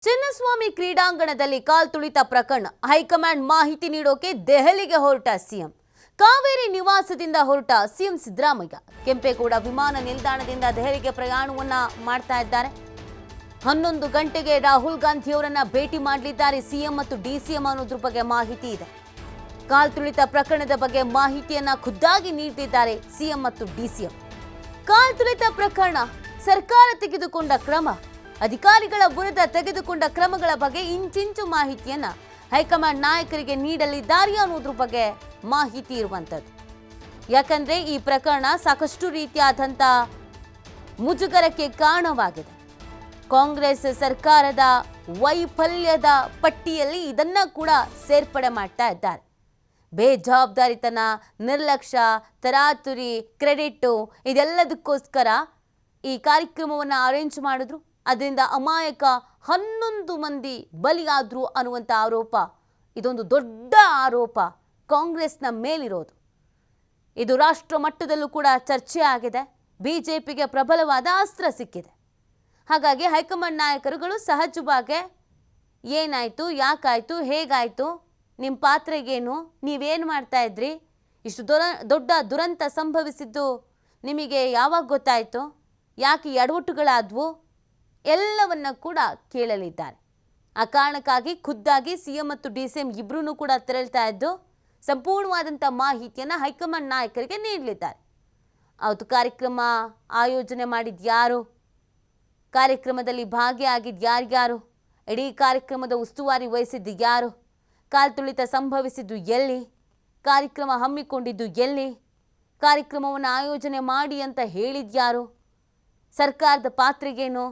ಚಿನ್ನಸ್ವಾಮಿ ಕ್ರೀಡಾಂಗಣದಲ್ಲಿ ಕಾಲ್ತುಳಿತ ಪ್ರಕರಣ ಹೈಕಮಾಂಡ್ ಮಾಹಿತಿ ನೀಡೋಕೆ ದೆಹಲಿಗೆ ಹೊರಟ ಸಿಎಂ. ಕಾವೇರಿ ನಿವಾಸದಿಂದ ಹೊರಟ ಸಿಎಂ ಸಿದ್ದರಾಮಯ್ಯ ಕೆಂಪೇಗೌಡ ವಿಮಾನ ನಿಲ್ದಾಣದಿಂದ ದೆಹಲಿಗೆ ಪ್ರಯಾಣವನ್ನ ಮಾಡ್ತಾ ಇದ್ದಾರೆ. 11 ಗಂಟೆಗೆ ರಾಹುಲ್ ಗಾಂಧಿ ಅವರನ್ನ ಭೇಟಿ ಮಾಡಲಿದ್ದಾರೆ ಸಿಎಂ ಮತ್ತು ಡಿಸಿಎಂ ಅನ್ನೋದ್ರ ಬಗ್ಗೆ ಮಾಹಿತಿ ಇದೆ. ಕಾಲ್ತುಳಿತ ಪ್ರಕರಣದ ಬಗ್ಗೆ ಮಾಹಿತಿಯನ್ನ ಖುದ್ದಾಗಿ ನೀಡಿದ್ದಾರೆ ಸಿಎಂ ಮತ್ತು ಡಿಸಿಎಂ. ಕಾಲ್ತುಳಿತ ಪ್ರಕರಣ, ಸರ್ಕಾರ ತೆಗೆದುಕೊಂಡ ಕ್ರಮ, ಅಧಿಕಾರಿಗಳ ವಿರುದ್ಧ ತೆಗೆದುಕೊಂಡ ಕ್ರಮಗಳ ಬಗ್ಗೆ ಇಂಚಿಂಚು ಮಾಹಿತಿಯನ್ನ ಹೈಕಮಾಂಡ್ ನಾಯಕರಿಗೆ ನೀಡಲಿದ್ದಾರೆ ಅನ್ನೋದ್ರ ಬಗ್ಗೆ ಮಾಹಿತಿ ಇರುವಂತದ್ದು. ಯಾಕಂದ್ರೆ ಈ ಪ್ರಕರಣ ಸಾಕಷ್ಟು ರೀತಿಯಾದಂಥ ಮುಜುಗರಕ್ಕೆ ಕಾರಣವಾಗಿದೆ. ಕಾಂಗ್ರೆಸ್ ಸರ್ಕಾರದ ವೈಫಲ್ಯದ ಪಟ್ಟಿಯಲ್ಲಿ ಇದನ್ನ ಕೂಡ ಸೇರ್ಪಡೆ ಮಾಡ್ತಾ ಇದ್ದಾರೆ. ಬೇಜವಾಬ್ದಾರಿತನ, ನಿರ್ಲಕ್ಷ್ಯ, ತರಾತುರಿ, ಕ್ರೆಡಿಟ್ಟು ಇದೆಲ್ಲದಕ್ಕೋಸ್ಕರ ಈ ಕಾರ್ಯಕ್ರಮವನ್ನು ಅರೇಂಜ್ ಮಾಡಿದ್ರು. ಅದರಿಂದ ಅಮಾಯಕ 11 ಮಂದಿ ಬಲಿಯಾದ್ರು ಅನ್ನುವಂಥ ಆರೋಪ, ಇದೊಂದು ದೊಡ್ಡ ಆರೋಪ ಕಾಂಗ್ರೆಸ್ನ ಮೇಲಿರೋದು. ಇದು ರಾಷ್ಟ್ರ ಮಟ್ಟದಲ್ಲೂ ಕೂಡ ಚರ್ಚೆ ಆಗಿದೆ. ಬಿಜೆಪಿಗೆ ಪ್ರಬಲವಾದ ಅಸ್ತ್ರ ಸಿಕ್ಕಿದೆ. ಹಾಗಾಗಿ ಹೈಕಮಾಂಡ್ ನಾಯಕರುಗಳು ಸಹಜವಾಗಿ ಏನಾಯಿತು, ಯಾಕಾಯಿತು, ಹೇಗಾಯಿತು, ನಿಮ್ಮ ಪಾತ್ರೆಗೇನು, ನೀವೇನು ಮಾಡ್ತಾ ಇದ್ರಿ, ಇಷ್ಟು ದೊಡ್ಡ ದುರಂತ ಸಂಭವಿಸಿದ್ದು ನಿಮಗೆ ಯಾವಾಗ ಗೊತ್ತಾಯಿತು, ಯಾಕೆ ಎಡವಟ್ಟುಗಳಾದವು, ಎಲ್ಲವನ್ನ ಕೂಡ ಕೇಳಲಿದ್ದಾರೆ. ಆ ಕಾರಣಕ್ಕಾಗಿ ಖುದ್ದಾಗಿ ಸಿಎಂ ಮತ್ತು ಡಿಸಿಎಂ ಇಬ್ಬರೂ ಕೂಡ ತೆರಳ್ತಾ ಇದ್ದು ಸಂಪೂರ್ಣವಾದಂಥ ಮಾಹಿತಿಯನ್ನು ಹೈಕಮಾಂಡ್ ನಾಯಕರಿಗೆ ನೀಡಲಿದ್ದಾರೆ. ಅವತ್ತು ಕಾರ್ಯಕ್ರಮ ಆಯೋಜನೆ ಮಾಡಿದ ಯಾರು, ಕಾರ್ಯಕ್ರಮದಲ್ಲಿ ಭಾಗಿಯಾಗಿದ್ದು ಯಾರ್ಯಾರು, ಇಡೀ ಕಾರ್ಯಕ್ರಮದ ಉಸ್ತುವಾರಿ ವಹಿಸಿದ್ದು ಯಾರು, ಕಾಲ್ತುಳಿತ ಸಂಭವಿಸಿದ್ದು ಎಲ್ಲಿ, ಕಾರ್ಯಕ್ರಮ ಹಮ್ಮಿಕೊಂಡಿದ್ದು ಎಲ್ಲಿ, ಕಾರ್ಯಕ್ರಮವನ್ನು ಆಯೋಜನೆ ಮಾಡಿ ಅಂತ ಹೇಳಿದ್ಯಾರು, ಸರ್ಕಾರದ ಪಾತ್ರೆಗೇನು,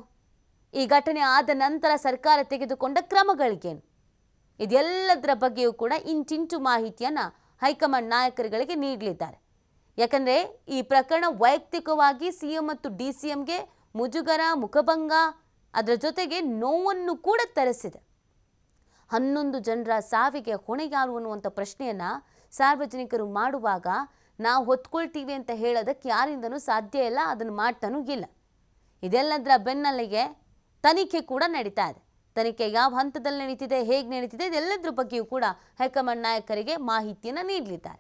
ಈ ಘಟನೆ ಆದ ನಂತರ ಸರ್ಕಾರ ತೆಗೆದುಕೊಂಡ ಕ್ರಮಗಳಿಗೇನು, ಇದೆಲ್ಲದರ ಬಗ್ಗೆಯೂ ಕೂಡ ಇಂಚಿಂಚು ಮಾಹಿತಿಯನ್ನು ಹೈಕಮಾಂಡ್ ನಾಯಕರುಗಳಿಗೆ ನೀಡಲಿದ್ದಾರೆ. ಯಾಕಂದರೆ ಈ ಪ್ರಕರಣ ವೈಯಕ್ತಿಕವಾಗಿ ಸಿಎಂ ಮತ್ತು ಡಿಸಿಎಂಗೆ ಮುಜುಗರ, ಮುಖಭಂಗ, ಅದರ ಜೊತೆಗೆ ನೋವನ್ನು ಕೂಡ ತರಿಸಿದೆ. 11 ಜನರ ಸಾವಿಗೆ ಹೊಣೆ ಯಾರು ಅನ್ನುವಂಥ ಪ್ರಶ್ನೆಯನ್ನು ಸಾರ್ವಜನಿಕರು ಮಾಡುವಾಗ ನಾವು ಹೊತ್ಕೊಳ್ತೀವಿ ಅಂತ ಹೇಳೋದಕ್ಕೆ ಯಾರಿಂದನೂ ಸಾಧ್ಯ ಇಲ್ಲ, ಅದನ್ನು ಮಾಡ್ತಾನೂ ಇಲ್ಲ. ಇದೆಲ್ಲದರ ಬೆನ್ನಲ್ಲಿಗೆ ತನಿಖೆ ಕೂಡ ನಡೀತಾ ಇದೆ. ತನಿಖೆ ಯಾವ ಹಂತದಲ್ಲಿ ನಡೀತಿದೆ, ಹೇಗೆ ನಡೀತಿದೆ, ಇದೆಲ್ಲದರ ಬಗ್ಗೆಯೂ ಕೂಡ ಹೈಕಮಾಂಡ್ ನಾಯಕರಿಗೆ ಮಾಹಿತಿಯನ್ನು ನೀಡಲಿದ್ದಾರೆ.